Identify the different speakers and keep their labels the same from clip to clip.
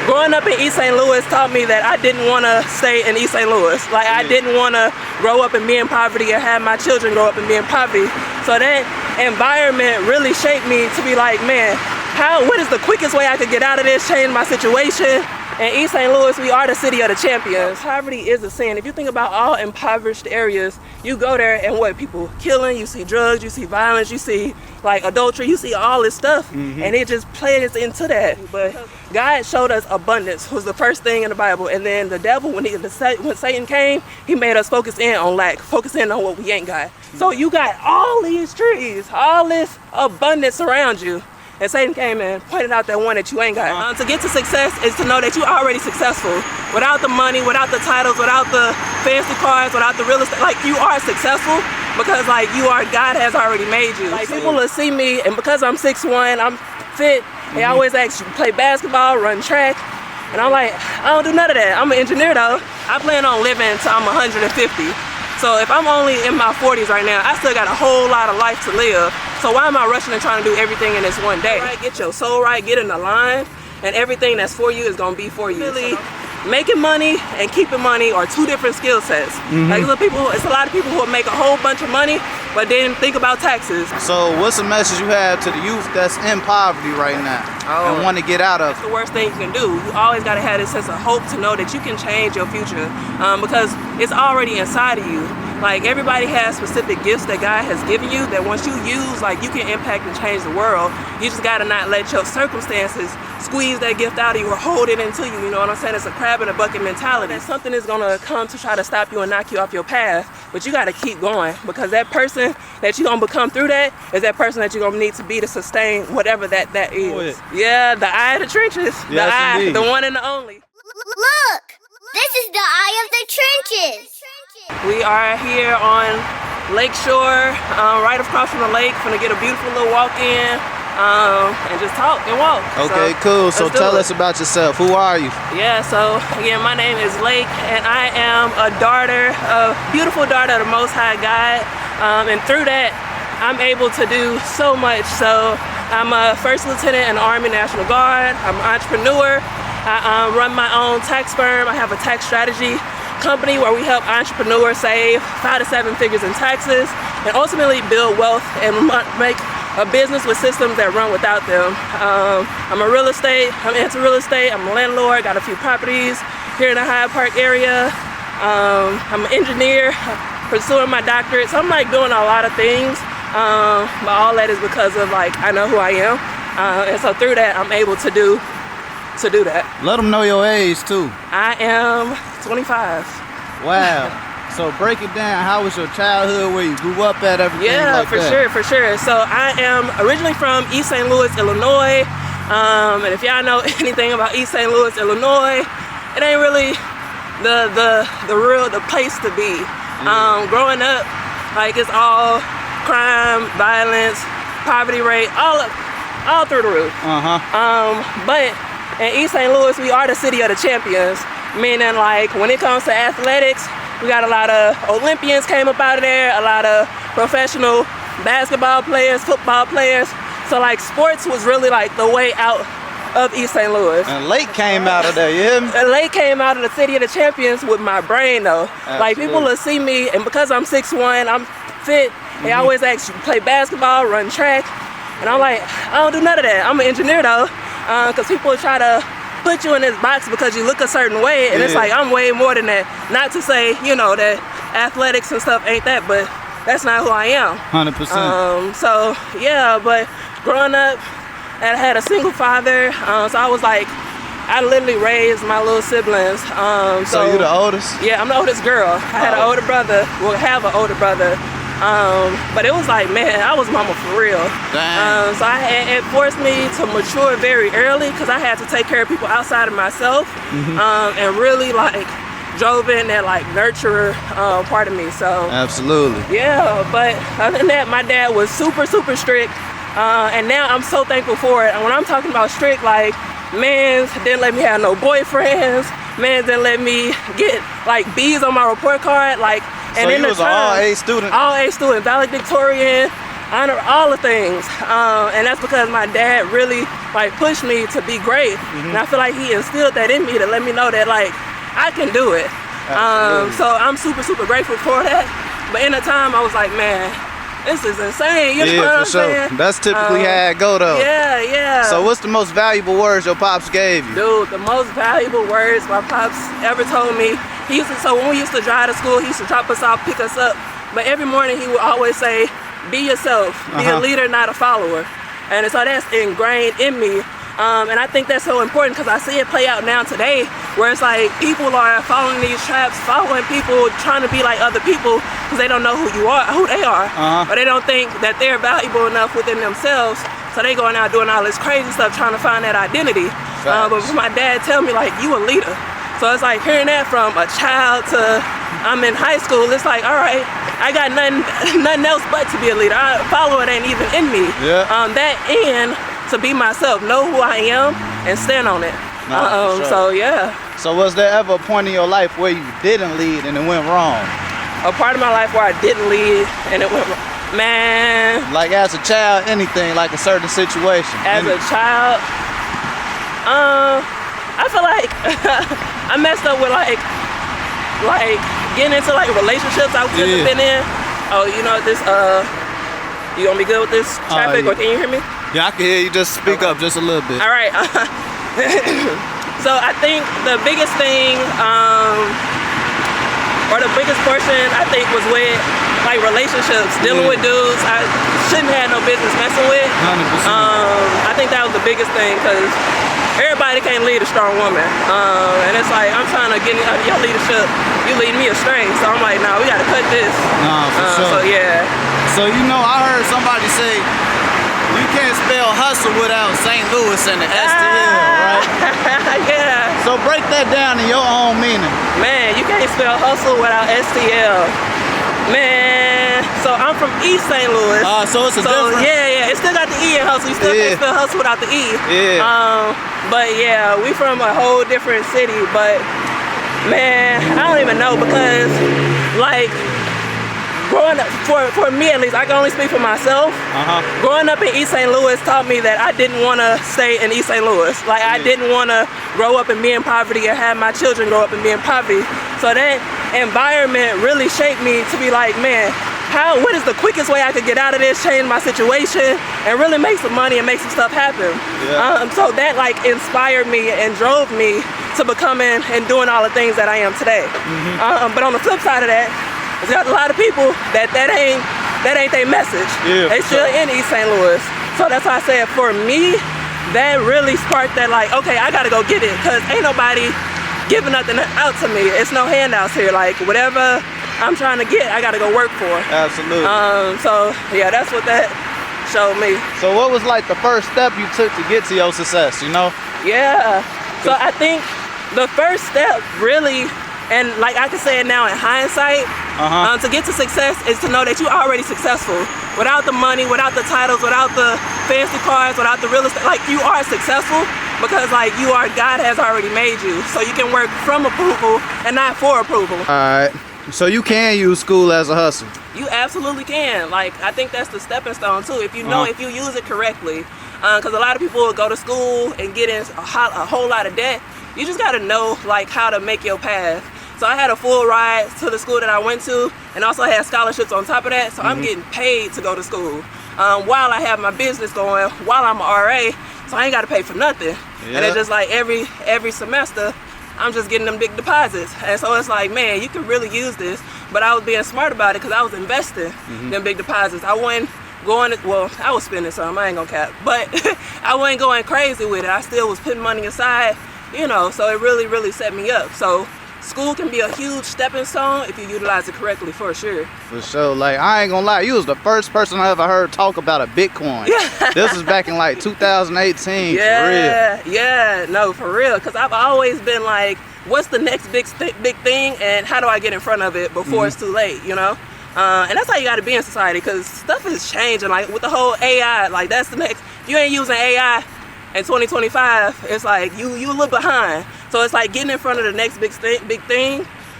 Speaker 1: Growing up in East St. Louis taught me that I didn't want to stay in East St. Louis. Like, I didn't want to grow up and be in poverty and have my children grow up and be in poverty. So that environment really shaped me to be like, man, what is the quickest way I could get out of this, change my situation? In East St. Louis, we are the city of the champions. Poverty is a sin. If you think about all impoverished areas, you go there and what, people killing, you see drugs, you see violence, you see like adultery, you see all this stuff, and it just plays into that. But God showed us abundance was the first thing in the Bible, and then the devil, when Satan came, he made us focus in on lack, focus in on what we ain't got. So you got all these trees, all this abundance around you. And Satan came and pointed out that one that you ain't got. To get to success is to know that you're already successful. Without the money, without the titles, without the fancy cars, without the real estate, like you are successful because like God has already made you. Like people will see me, and because I'm 6'1", I'm fit, they always ask you to play basketball, run track. And I'm like, I don't do none of that. I'm an engineer though. I plan on living till I'm 150. So if I'm only in my 40s right now, I still got a whole lot of life to live. So why am I rushing and trying to do everything in this one day? Right, get your soul right, get in the line, and everything that's for you is gonna be for you. Really, making money and keeping money are two different skill sets. Like it's a lot of people who will make a whole bunch of money, but then think about taxes.
Speaker 2: So what's the message you have to the youth that's in poverty right now and want to get out of it?
Speaker 1: That's the worst thing you can do. You always gotta have this sense of hope to know that you can change your future because it's already inside of you. Like everybody has specific gifts that God has given you that once you use, like you can impact and change the world. You just gotta not let your circumstances squeeze that gift out of you or hold it into you. You know what I'm saying? It's a crab in a bucket mentality. Something is gonna come to try to stop you and knock you off your path, but you gotta keep going because that person that you're gonna become through that is that person that you're gonna need to be to sustain whatever that is. Yeah, the eye of the trenches.
Speaker 2: Yes,
Speaker 1: the eye,
Speaker 2: indeed.
Speaker 1: the one and the only.
Speaker 3: Look! This is the eye of the trenches!
Speaker 1: We are here on Lakeshore, right across from the lake. Gonna get a beautiful little walk in and just talk and walk.
Speaker 2: Okay, cool. So tell us about yourself. Who are you?
Speaker 1: Yeah, so again, my name is Lake, and I am a beautiful daughter of the Most High God. And through that, I'm able to do so much. So I'm a first lieutenant in the Army National Guard. I'm an entrepreneur. I run my own tax firm. I have a tax strategy company where we help entrepreneurs save 5 to 7 figures in taxes and ultimately build wealth and make a business with systems that run without them. I'm into real estate. I'm a landlord, got a few properties here in the Hyde Park area. I'm an engineer, pursuing my doctorate. So I'm like doing a lot of things, but all that is because of like, I know who I am. And so through that, I'm able to do that.
Speaker 2: Let them know your age too.
Speaker 1: I am 25.
Speaker 2: Wow. So break it down. How was your childhood, where you grew up at, everything
Speaker 1: Yeah,
Speaker 2: like
Speaker 1: for
Speaker 2: that?
Speaker 1: sure. So I am originally from East St. Louis, Illinois. And if y'all know anything about East St. Louis, Illinois, it ain't really the place to be. Growing up, like it's all crime, violence, poverty rate, all through the roof. But in East St. Louis, we are the city of the champions, meaning like when it comes to athletics, we got a lot of Olympians came up out of there, a lot of professional basketball players, football players. So like sports was really like the way out of East St. Louis.
Speaker 2: And Lake came out of there, you hear me?
Speaker 1: Lake came out of the city of the champions with my brain though.
Speaker 2: Absolutely.
Speaker 1: Like people will see me, and because I'm 6'1", I'm fit, they always ask you to play basketball, run track. And I'm like, I don't do none of that. I'm an engineer though. Because people try to put you in this box because you look a certain way, and it's like I'm way more than that. Not to say, you know, that athletics and stuff ain't that, but that's not who I am.
Speaker 2: 100%.
Speaker 1: So yeah, but growing up, I had a single father, so I was like, I literally raised my little siblings.
Speaker 2: So you the oldest?
Speaker 1: Yeah, I'm the oldest girl. I had an older brother. Well, have an older brother. But it was like, man, I was mama for real. So it forced me to mature very early because I had to take care of people outside of myself, and really like drove in that like nurturer part of me. So
Speaker 2: absolutely.
Speaker 1: Yeah, but other than that, my dad was super strict, and now I'm so thankful for it. And when I'm talking about strict, like man didn't let me have no boyfriends, man didn't let me get like B's on my report card, like. And
Speaker 2: so
Speaker 1: in
Speaker 2: you was an all-A student?
Speaker 1: All-A student, valedictorian, honor all the things, and that's because my dad really like pushed me to be great, and I feel like he instilled that in me to let me know that like I can do it. So I'm super grateful for that. But in the time I was like, man, this is insane. You know what I'm saying?
Speaker 2: That's typically how it go though.
Speaker 1: Yeah.
Speaker 2: So what's the most valuable words your pops gave you?
Speaker 1: Dude, the most valuable words my pops ever told me. So when we used to drive to school, he used to drop us off, pick us up. But every morning he would always say, be yourself, be a leader, not a follower. And so that's ingrained in me. And I think that's so important because I see it play out now today, where it's like people are following these traps, following people, trying to be like other people because they don't know who they are, or they don't think that they're valuable enough within themselves. So they going out doing all this crazy stuff, trying to find that identity. But for my dad tell me like, you a leader. So it's like hearing that from a child to I'm in high school, it's like, all right, I got nothing else but to be a leader. Following ain't even in me. That and to be myself, know who I am, and stand on it. So yeah.
Speaker 2: So was there ever a point in your life where you didn't lead and it went wrong?
Speaker 1: A part of my life where I didn't lead and it went wrong. Man.
Speaker 2: Like as a child, anything, like a certain situation.
Speaker 1: As a child, I feel like I messed up with like getting into like relationships I couldn't have been in. Oh, you know this. You gonna be good with this traffic, or can you hear me?
Speaker 2: Yeah, I can hear you. Just speak up just a little bit.
Speaker 1: All right. So I think the biggest thing, or the biggest portion, I think was with like relationships, dealing with dudes I shouldn't have no business messing with.
Speaker 2: 100%.
Speaker 1: I think that was the biggest thing because everybody can't lead a strong woman. And it's like, I'm trying to get into your leadership, you lead me astray. So I'm like, nah, we gotta cut this.
Speaker 2: For sure.
Speaker 1: So yeah.
Speaker 2: So you know, I heard somebody say, you can't spell hustle without St. Louis and the STL, right?
Speaker 1: Yeah.
Speaker 2: So break that down in your own meaning.
Speaker 1: Man, you can't spell hustle without STL. Man, so I'm from East St. Louis.
Speaker 2: So it's a different.
Speaker 1: Yeah, it still got the E in hustle. You still can't spell hustle without the E. But yeah, we from a whole different city. But man, I don't even know because like growing up, for me at least, I can only speak for myself. Growing up in East St. Louis taught me that I didn't want to stay in East St. Louis. Like I didn't want to grow up and be in poverty or have my children grow up and be in poverty. So that environment really shaped me to be like, man, what is the quickest way I could get out of this, change my situation, and really make some money and make some stuff happen. So that like inspired me and drove me to becoming and doing all the things that I am today. But on the flip side of that, there's got a lot of people that ain't their message. They still in East St. Louis. So that's why I said for me, that really sparked that like, okay, I gotta go get it, cause ain't nobody giving nothing out to me. It's no handouts here. Like whatever I'm trying to get, I gotta go work for.
Speaker 2: Absolutely.
Speaker 1: So yeah, that's what that showed me.
Speaker 2: So what was like the first step you took to get to your success, you know?
Speaker 1: Yeah. So I think the first step really, and like I can say it now in hindsight, to get to success is to know that you're already successful. Without the money, without the titles, without the fancy cars, without the real estate, like you are successful because like God has already made you. So you can work from approval and not for approval.
Speaker 2: Alright, so you can use school as a hustle.
Speaker 1: You absolutely can. Like I think that's the stepping stone too. If you know, if you use it correctly. Because a lot of people will go to school and get in a whole lot of debt. You just gotta know like how to make your path. So I had a full ride to the school that I went to, and also I had scholarships on top of that. So I'm getting paid to go to school while I have my business going, while I'm an RA. So I ain't got to pay for nothing. And it's just like every semester, I'm just getting them big deposits. And so it's like, man, you can really use this. But I was being smart about it because I was investing them big deposits. I wasn't going, I was spending some, I ain't gonna cap. But I wasn't going crazy with it. I still was putting money aside, you know, so it really set me up. So school can be a huge stepping stone if you utilize it correctly, for sure.
Speaker 2: For sure. Like, I ain't gonna lie, you was the first person I ever heard talk about a Bitcoin. This was back in like 2018, for real.
Speaker 1: Yeah, no, for real. Because I've always been like, what's the next big thing and how do I get in front of it before it's too late, you know? And that's how you gotta be in society, because stuff is changing. Like with the whole AI, like that's the next, if you ain't using AI in 2025, it's like you a little behind. So it's like getting in front of the next big thing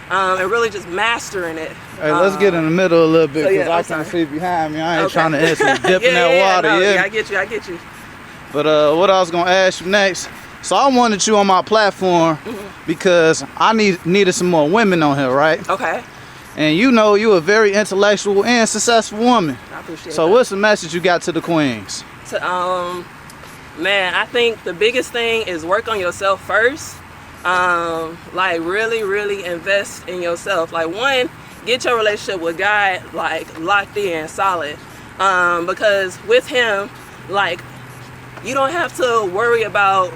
Speaker 1: and really just mastering it.
Speaker 2: Hey, let's get in the middle a little bit because
Speaker 1: yeah,
Speaker 2: I can see behind me. I ain't trying to instantly dip in that water.
Speaker 1: No,
Speaker 2: Yeah,
Speaker 1: I get you.
Speaker 2: But what I was gonna ask you next. So I wanted you on my platform because I needed some more women on here, right?
Speaker 1: Okay.
Speaker 2: And you know you a very intellectual and successful woman.
Speaker 1: I appreciate
Speaker 2: So
Speaker 1: that.
Speaker 2: what's the message you got to the queens?
Speaker 1: Man, I think the biggest thing is work on yourself first. Like really invest in yourself. Like one, get your relationship with God like locked in, solid. Because with him, like you don't have to worry about,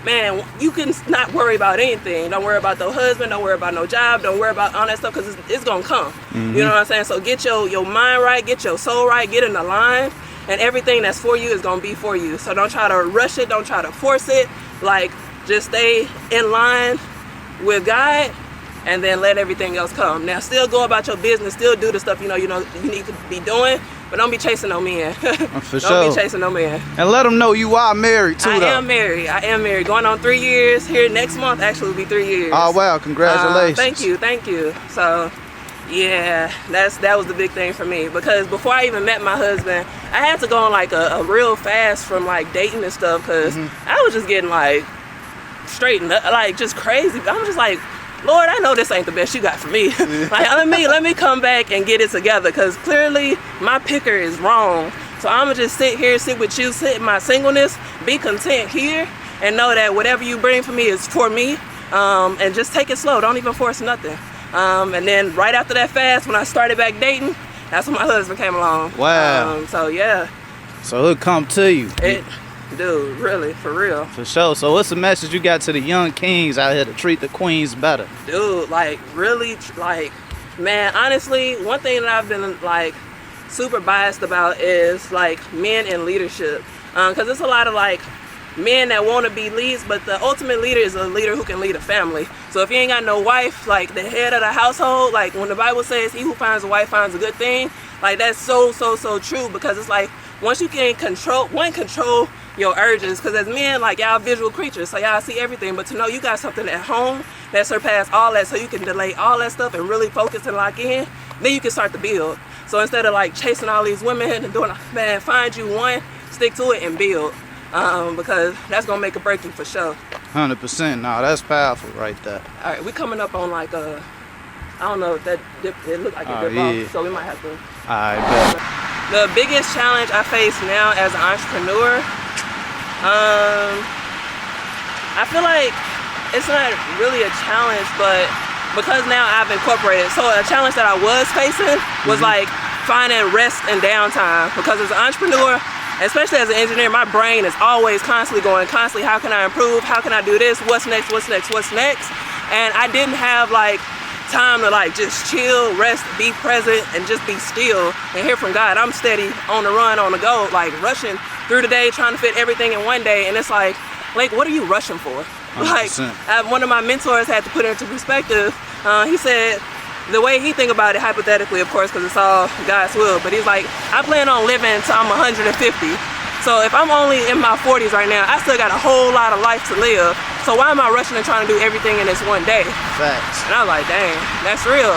Speaker 1: man, you can not worry about anything. Don't worry about no husband, don't worry about no job, don't worry about all that stuff because it's gonna come. You know what I'm saying? So get your mind right, get your soul right, get in the line, and everything that's for you is gonna be for you. So don't try to rush it, don't try to force it. Like just stay in line with God and then let everything else come. Now still go about your business, still do the stuff you need to be doing, but don't be chasing no man.
Speaker 2: For sure.
Speaker 1: Don't be chasing no man.
Speaker 2: And let them know you are married too, though.
Speaker 1: I am married. Going on 3 years here next month. Actually, will be 3 years.
Speaker 2: Oh wow! Congratulations.
Speaker 1: Thank you. So, yeah, that was the big thing for me because before I even met my husband, I had to go on like a real fast from like dating and stuff because I was just getting like straight, like just crazy. I'm just like, Lord, I know this ain't the best you got for me. Like let me come back and get it together because clearly my picker is wrong. So I'm gonna just sit with you, sit in my singleness, be content here, and know that whatever you bring for me is for me. And just take it slow. Don't even force nothing. And then right after that fast, when I started back dating, that's when my husband came along.
Speaker 2: Wow.
Speaker 1: So yeah.
Speaker 2: So it'll come to you.
Speaker 1: Dude, really, for real.
Speaker 2: For sure. So what's the message you got to the young kings out here to treat the queens better?
Speaker 1: Dude, like really, like, man, honestly, one thing that I've been like super biased about is like men in leadership. Because there's a lot of like men that want to be leads, but the ultimate leader is a leader who can lead a family. So if you ain't got no wife, like the head of the household, like when the Bible says he who finds a wife finds a good thing, like that's so true because it's like once you can control your urges, because as men, like y'all visual creatures, so y'all see everything, but to know you got something at home that surpass all that, so you can delay all that stuff and really focus and lock in, then you can start to build. So instead of like chasing all these women and doing, man, find you one, stick to it and build, because that's gonna make a break you for sure.
Speaker 2: 100%. No, that's powerful right there.
Speaker 1: All right, we coming up on like I don't know if that dip, it looked like a dip off, so we might have to.
Speaker 2: I bet.
Speaker 1: The biggest challenge I face now as an entrepreneur, I feel like it's not really a challenge, but because now I've incorporated, so a challenge that I was facing was like finding rest and downtime, because as an entrepreneur, especially as an engineer, my brain is always constantly how can I improve, how can I do this, what's next, and I didn't have like time to like just chill, rest, be present, and just be still and hear from God. I'm steady on the run, on the go, like rushing through the day, trying to fit everything in one day, and it's like what are you rushing for?
Speaker 2: 100%.
Speaker 1: Like one of my mentors had to put it into perspective. He said the way he think about it, hypothetically of course, because it's all God's will, but he's like, I plan on living till I'm 150. So if I'm only in my 40s right now, I still got a whole lot of life to live. So why am I rushing and trying to do everything in this one day?
Speaker 2: Facts.
Speaker 1: And I was like, dang, that's real.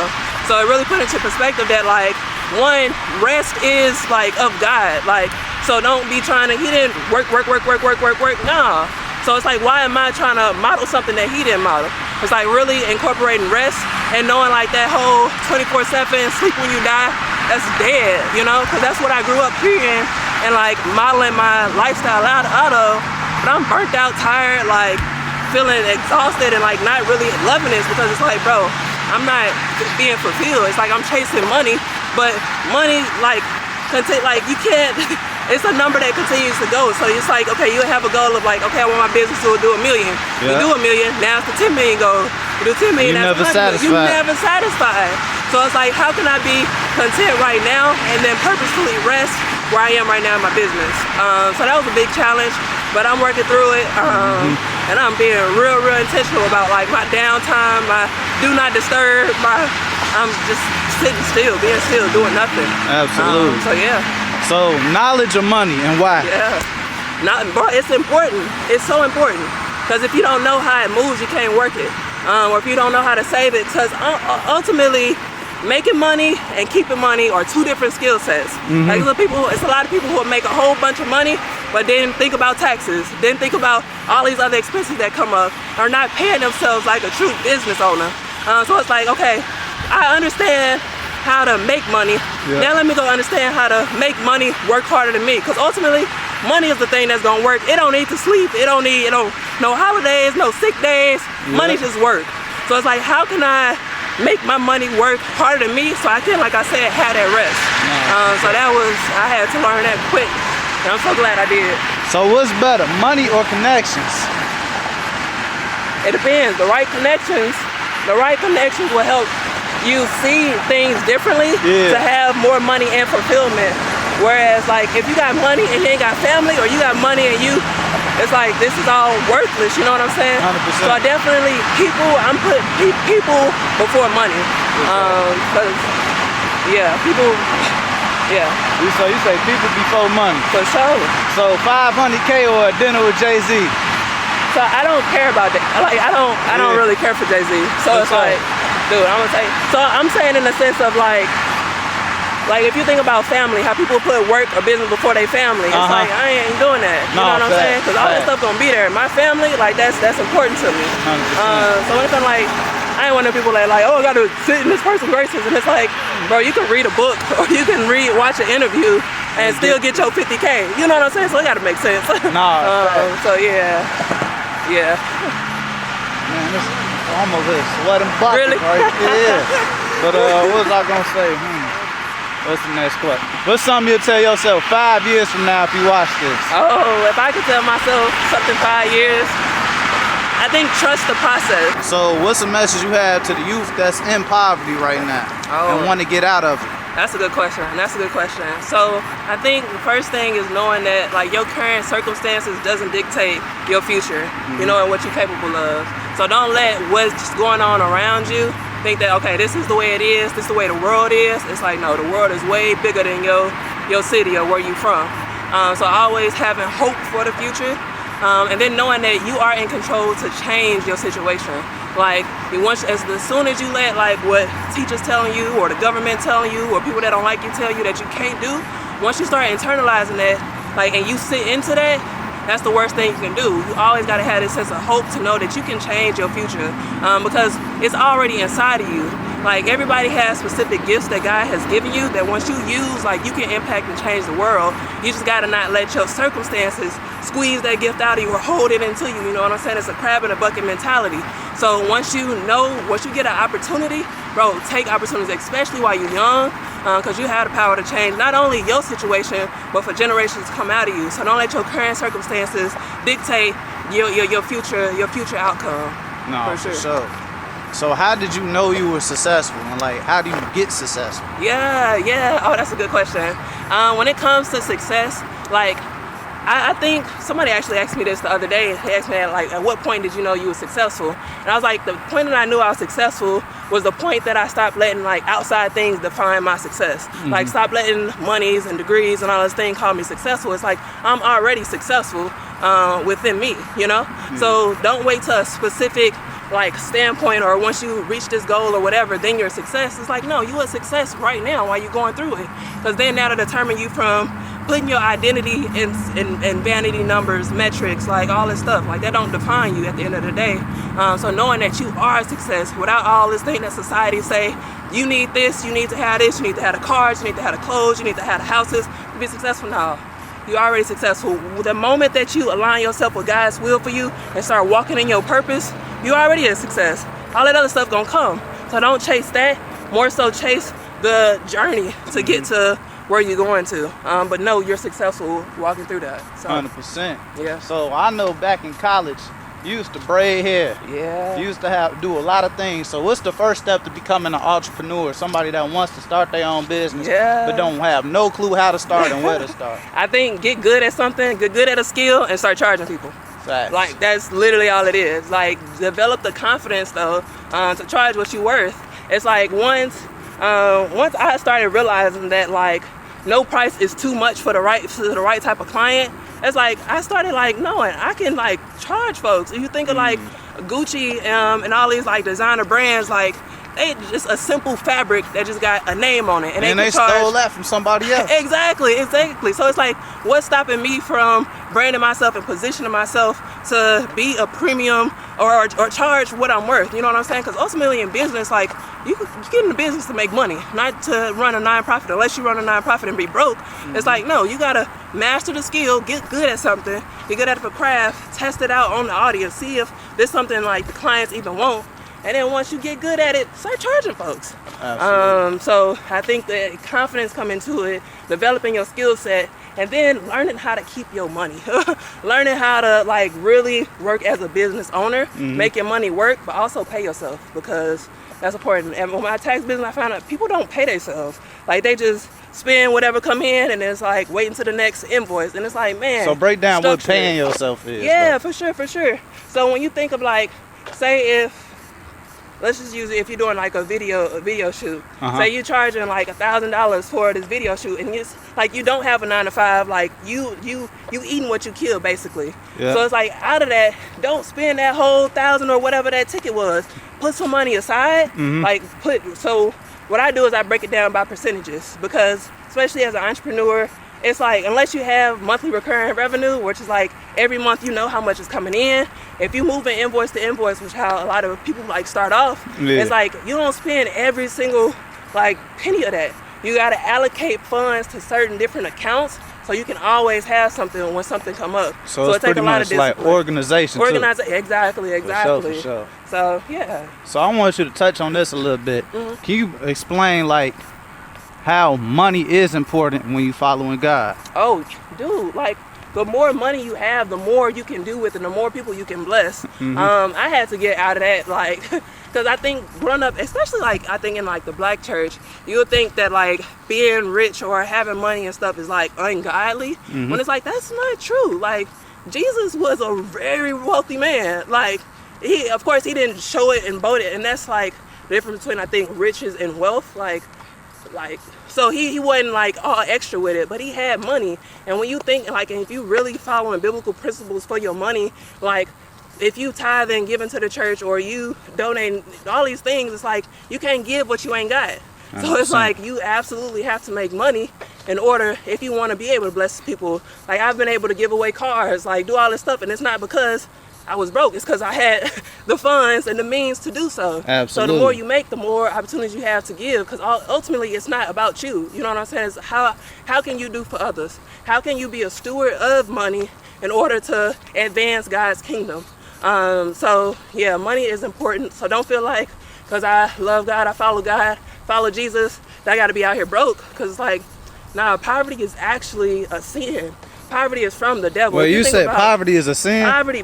Speaker 1: So it really put into perspective that like, one, rest is like of God. Like, so don't be trying to, he didn't work. No. So it's like, why am I trying to model something that he didn't model? It's like really incorporating rest and knowing like that whole 24/7 sleep when you die, that's dead, you know? Because that's what I grew up hearing and like modeling my lifestyle out of. But I'm burnt out, tired, like feeling exhausted and like not really loving this, because it's like, bro, I'm not being fulfilled. It's like I'm chasing money, but money like you can't, it's a number that continues to go. So it's like, okay, you have a goal of like, okay, I want my business to do $1 million.
Speaker 2: Yeah.
Speaker 1: You do $1 million, now it's the 10 million goal. You do 10 million,
Speaker 2: You're
Speaker 1: that's
Speaker 2: never satisfied.
Speaker 1: You're never satisfied. So it's like, how can I be content right now and then purposefully rest where I am right now in my business? So that was a big challenge, but I'm working through it. And I'm being real intentional about like my downtime, my do not disturb, I'm just sitting still, being still, doing nothing.
Speaker 2: Absolutely.
Speaker 1: So yeah.
Speaker 2: So knowledge or money, and why?
Speaker 1: Yeah. Bro, it's important. It's so important. Because if you don't know how it moves, you can't work it. Or if you don't know how to save it, because ultimately, making money and keeping money are two different skill sets. Like it's a lot of people who will make a whole bunch of money, but didn't think about taxes, didn't think about all these other expenses that come up, are not paying themselves like a true business owner. So it's like, okay, I understand how to make money. Now let me go understand how to make money work harder than me. Because ultimately, money is the thing that's gonna work. It don't need to sleep. It don't need no holidays, no sick days. Money just work. So it's like, how can I make my money work harder than me so I can, like I said, have that rest. So I had to learn that quick, and I'm so glad I did.
Speaker 2: So what's better, money or connections?
Speaker 1: It depends. The right connections will help you see things differently to have more money and fulfillment. Whereas, like, if you got money and you ain't got family, or you got money and it's like, this is all worthless, you know what I'm saying?
Speaker 2: 100%.
Speaker 1: So I definitely, I'm putting people before money. Cause, people,
Speaker 2: So you say people before money.
Speaker 1: For sure.
Speaker 2: So 500K or a dinner with Jay-Z?
Speaker 1: So I don't care about that. Like, I don't really care for Jay-Z. So it's like, dude, I'm gonna say, so I'm saying in the sense of like if you think about family, how people put work or business before their family, it's like, I ain't doing that. You know what I'm saying? Because all that stuff gonna be there. My family, like, that's important to me. So when it's like, I ain't one of the people that like, oh, I gotta sit in this person's graces, and it's like, bro, you can read a book or you can watch an interview and still get your 50K. You know what I'm saying? So it gotta make sense. So yeah.
Speaker 2: Man, this almost is sweating buckets,
Speaker 1: Really?
Speaker 2: right? Yeah. But what was I gonna say? What's the next question? What's something you'll tell yourself 5 years from now if you watch this?
Speaker 1: Oh, if I could tell myself something 5 years, I think trust the process.
Speaker 2: So what's the message you have to the youth that's in poverty right now and want to get out of it?
Speaker 1: That's a good question. So I think the first thing is knowing that, like, your current circumstances doesn't dictate your future, you know, and what you're capable of. So don't let what's going on around you think that, okay, this is the way it is, this is the way the world is. It's like, no, the world is way bigger than your city or where you from. So always having hope for the future, and then knowing that you are in control to change your situation. Like, as soon as you let, like, what teachers telling you or the government telling you or people that don't like you tell you that you can't do, once you start internalizing that, like, and you sit into that, that's the worst thing you can do. You always got to have this sense of hope to know that you can change your future, because it's already inside of you. Like, everybody has specific gifts that God has given you that once you use, like, you can impact and change the world. You just got to not let your circumstances squeeze that gift out of you or hold it into you. You know what I'm saying? It's a crab in a bucket mentality. So once you get an opportunity, bro, take opportunities, especially while you're young, because you have the power to change not only your situation, but for generations to come out of you. So don't let your current circumstances dictate your future outcome.
Speaker 2: No, for sure. So how did you know you were successful, and like, how do you get successful?
Speaker 1: Yeah. Oh, that's a good question. When it comes to success, like, I think somebody actually asked me this the other day. They asked me, like, at what point did you know you were successful? And I was like, the point that I knew I was successful was the point that I stopped letting, like, outside things define my success. Like, stop letting monies and degrees and all this thing call me successful. It's like, I'm already successful within me, you know? So don't wait till a specific, like, standpoint, or once you reach this goal or whatever, then you're a success. It's like, no, you a success right now while you're going through it. Because then that'll determine you from putting your identity in vanity numbers, metrics, like all this stuff. Like, that don't define you at the end of the day. So knowing that you are a success without all this thing that society say, you need this, you need to have this, you need to have the cars, you need to have the clothes, you need to have the houses to be successful. No. You're already successful. The moment that you align yourself with God's will for you and start walking in your purpose, you already a success. All that other stuff gonna come. So don't chase that. More so chase the journey to get to where you're going to. But no, you're successful walking through that. So,
Speaker 2: 100%.
Speaker 1: Yeah.
Speaker 2: So I know back in college, you used to braid hair.
Speaker 1: Yeah.
Speaker 2: You used to do a lot of things. So what's the first step to becoming an entrepreneur? Somebody that wants to start their own business, but don't have no clue how to start and where to start.
Speaker 1: I think get good at something, get good at a skill, and start charging people.
Speaker 2: Facts.
Speaker 1: Like, that's literally all it is. Like, develop the confidence, though, to charge what you're worth. It's like, once I started realizing that, like, no price is too much for the right type of client, it's like I started like knowing I can like charge folks. If you think of like Gucci and all these like designer brands, like they just a simple fabric that just got a name on it,
Speaker 2: and they stole that from somebody else.
Speaker 1: Exactly. So it's like, what's stopping me from branding myself and positioning myself to be a premium or charge what I'm worth? You know what I'm saying? Because ultimately in business, like you get in the business to make money, not to run a nonprofit. Unless you run a nonprofit and be broke, it's like no, you gotta master the skill, get good at something, get good at the craft, test it out on the audience, see if there's something like the clients even want. And then once you get good at it, start charging folks.
Speaker 2: Absolutely.
Speaker 1: So I think that confidence come into it, developing your skill set, and then learning how to keep your money. Learning how to like really work as a business owner, make your money work, but also pay yourself, because that's important. And with my tax business, I found out people don't pay themselves. Like they just spend whatever come in, and it's like waiting to the next invoice. And it's like, man.
Speaker 2: So break down what paying yourself is.
Speaker 1: Yeah, for sure. So when you think of like, say if, let's just use it if you're doing like a video shoot. Say you're charging like $1,000 for this video shoot, and it's like you don't have a 9-to-5, like you eating what you kill basically. Yeah. So it's like out of that, don't spend that whole $1,000 or whatever that ticket was. Put some money aside. So what I do is I break it down by percentages, because especially as an entrepreneur, it's like unless you have monthly recurring revenue, which is like every month you know how much is coming in. If you move an invoice to invoice, which how a lot of people like start off, it's like you don't spend every single like penny of that. You got to allocate funds to certain different accounts, so you can always have something when something come up.
Speaker 2: So it's pretty much like organization too.
Speaker 1: Exactly.
Speaker 2: For sure.
Speaker 1: So yeah.
Speaker 2: So I want you to touch on this a little bit. Can you explain like how money is important when you following God?
Speaker 1: Oh, dude, like the more money you have, the more you can do with it, and the more people you can bless. I had to get out of that, like, because I think growing up, especially like I think in like the black church, you would think that like being rich or having money and stuff is like ungodly, when it's like that's not true. Like Jesus was a very wealthy man. Like of course he didn't show it and boast it, and that's like the difference between I think riches and wealth. Like so he wasn't like all extra with it, but he had money. And when you think like, and if you really following biblical principles for your money, like if you tithe and give into the church or you donate all these things, it's like you can't give what you ain't got. 100%. So it's like you absolutely have to make money in order, if you want to be able to bless people. Like I've been able to give away cars, like do all this stuff, and it's not because I was broke, it's because I had the funds and the means to do so.
Speaker 2: Absolutely.
Speaker 1: So the more you make, the more opportunities you have to give, because ultimately it's not about you. You know what I'm saying? It's how can you do for others? How can you be a steward of money in order to advance God's kingdom? So yeah, money is important. So don't feel like because I love God, I follow Jesus, that I got to be out here broke. Because it's like, nah, poverty is actually a sin. Poverty is from the devil.
Speaker 2: Well, you said poverty is a sin?
Speaker 1: Poverty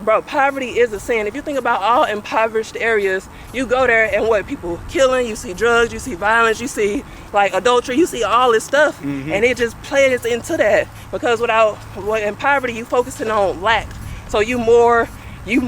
Speaker 1: is a sin. If you think about all impoverished areas, you go there and what, people killing, you see drugs, you see violence, you see like adultery, you see all this stuff, and it just plays into that. Because in poverty, you focusing on lack. So you more
Speaker 2: at the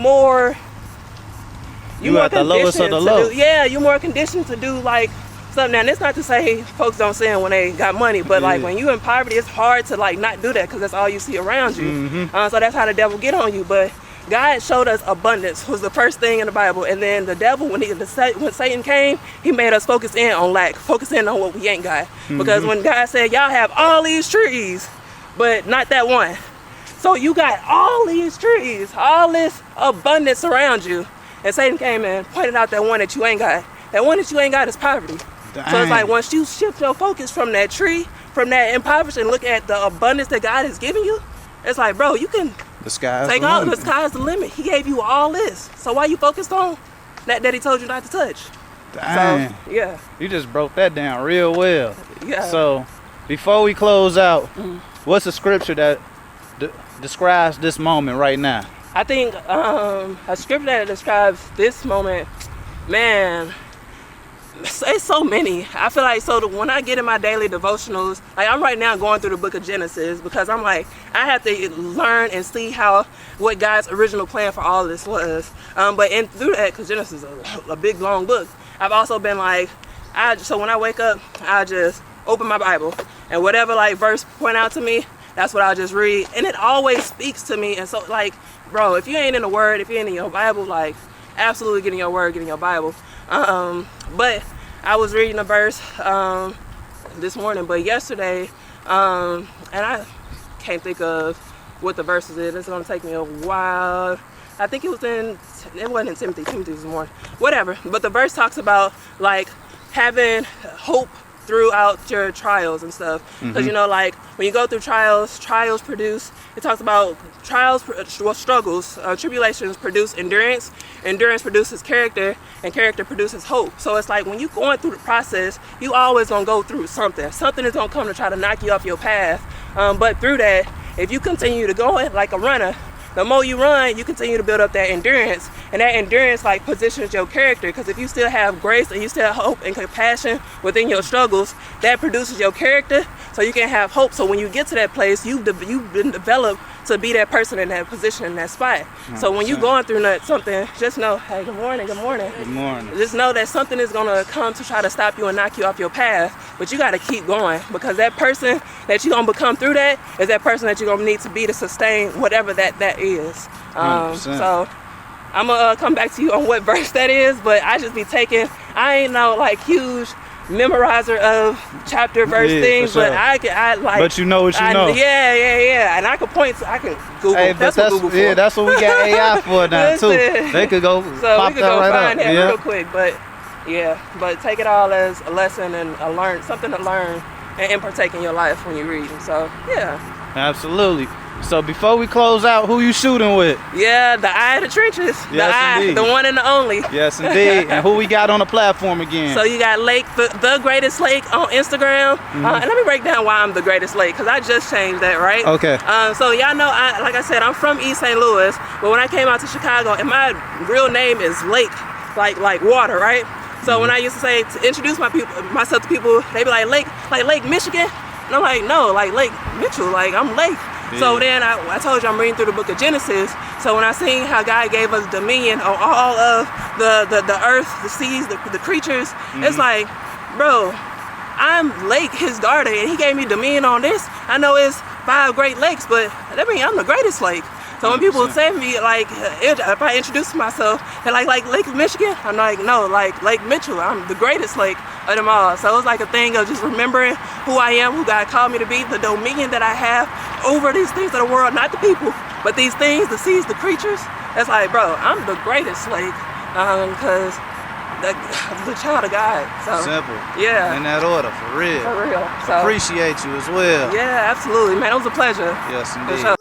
Speaker 2: lowest of the low.
Speaker 1: You're more conditioned to do like something. Now, and it's not to say folks don't sin when they got money, but like when you in poverty, it's hard to like not do that, because that's all you see around you. So that's how the devil get on you. But God showed us abundance was the first thing in the Bible, and then the devil, when Satan came, he made us focus in on lack, focus in on what we ain't got. Because when God said, y'all have all these trees, but not that one. So you got all these trees, all this abundance around you, and Satan came and pointed out that one that you ain't got. That one that you ain't got is poverty. Dang. So it's like once you shift your focus from that tree, from that impoverished, and look at the abundance that God has given you, it's like, bro, you can
Speaker 2: the sky's
Speaker 1: the limit. He gave you all this. So why you focused on that he told you not to touch?
Speaker 2: Dang.
Speaker 1: So, yeah.
Speaker 2: You just broke that down real well.
Speaker 1: Yeah.
Speaker 2: So before we close out, what's the scripture that describes this moment right now?
Speaker 1: I think a scripture that describes this moment, man, it's so many. I feel like when I get in my daily devotionals, like I'm right now going through the book of Genesis, because I'm like, I have to learn and see what God's original plan for all this was. But through that, because Genesis is a big long book, I've also been like, so when I wake up, I just open my Bible, and whatever like verse point out to me, that's what I'll just read, and it always speaks to me. And so, like, bro, if you ain't in the Word, if you ain't in your Bible, like, absolutely get in your Word, get in your Bible. But I was reading a verse this morning, but yesterday, and I can't think of what the verse is. It's gonna take me a while. I think it wasn't in Timothy. Timothy was more, whatever. But the verse talks about like having hope throughout your trials and stuff. Because you know, like when you go through trials produce. It talks about struggles, tribulations produce endurance. Endurance produces character, and character produces hope. So it's like when you're going through the process, you always gonna go through something. Something is gonna come to try to knock you off your path. But through that, if you continue to go like a runner, the more you run, you continue to build up that endurance, and that endurance like positions your character. Because if you still have grace and you still have hope and compassion within your struggles, that produces your character, so you can have hope. So when you get to that place, you've been developed to be that person in that position, in that spot. 100%. So when you're going through something, just know, hey, good morning, good morning.
Speaker 2: Good morning.
Speaker 1: Just know that something is gonna come to try to stop you and knock you off your path, but you gotta keep going, because that person that you're gonna become through that is that person that you're gonna need to be to sustain whatever that is. So I'm gonna come back to you on what verse that is, but I just be I ain't no like huge memorizer of chapter verse things,
Speaker 2: sure.
Speaker 1: but I like.
Speaker 2: But you know what you know.
Speaker 1: Yeah, and I can Google.
Speaker 2: Hey,
Speaker 1: that's
Speaker 2: what
Speaker 1: Google for.
Speaker 2: Yeah, that's what we got AI for now too. They could go pop that right
Speaker 1: find
Speaker 2: up.
Speaker 1: That real quick, but take it all as a lesson and something to learn and partake in your life when you read. So yeah.
Speaker 2: Absolutely. So before we close out, who you shooting with?
Speaker 1: Yeah, the eye of the trenches.
Speaker 2: Yes, indeed.
Speaker 1: The one and the only.
Speaker 2: Yes, indeed. And who we got on the platform again?
Speaker 1: So you got Lake, the greatest Lake on Instagram. And let me break down why I'm the greatest Lake, because I just changed that, right?
Speaker 2: Okay.
Speaker 1: So y'all know, like I said, I'm from East St. Louis, but when I came out to Chicago, and my real name is Lake, like water, right? So when I used to say, to introduce myself to people, they be like Lake Michigan. And I'm like, no, like Lake Mitchell, like I'm Lake. So then I told you I'm reading through the book of Genesis. So when I seen how God gave us dominion on all of the earth, the seas, the creatures, it's like, bro, I'm Lake, his daughter, and he gave me dominion on this. I know it's 5 great lakes, but that means I'm the greatest lake. So when people say to me, like, if I introduce myself, they're like Lake Michigan? I'm like, no, like Lake Mitchell. I'm the greatest lake of them all. So it's like a thing of just remembering who I am, who God called me to be, the dominion that I have over these things of the world, not the people, but these things, the seas, the creatures. It's like, bro, I'm the greatest lake, because the child of God. So
Speaker 2: simple.
Speaker 1: Yeah.
Speaker 2: In that order, for real.
Speaker 1: For real. So
Speaker 2: appreciate you as well.
Speaker 1: Yeah, absolutely, man. It was a pleasure.
Speaker 2: Yes, indeed.
Speaker 1: For sure.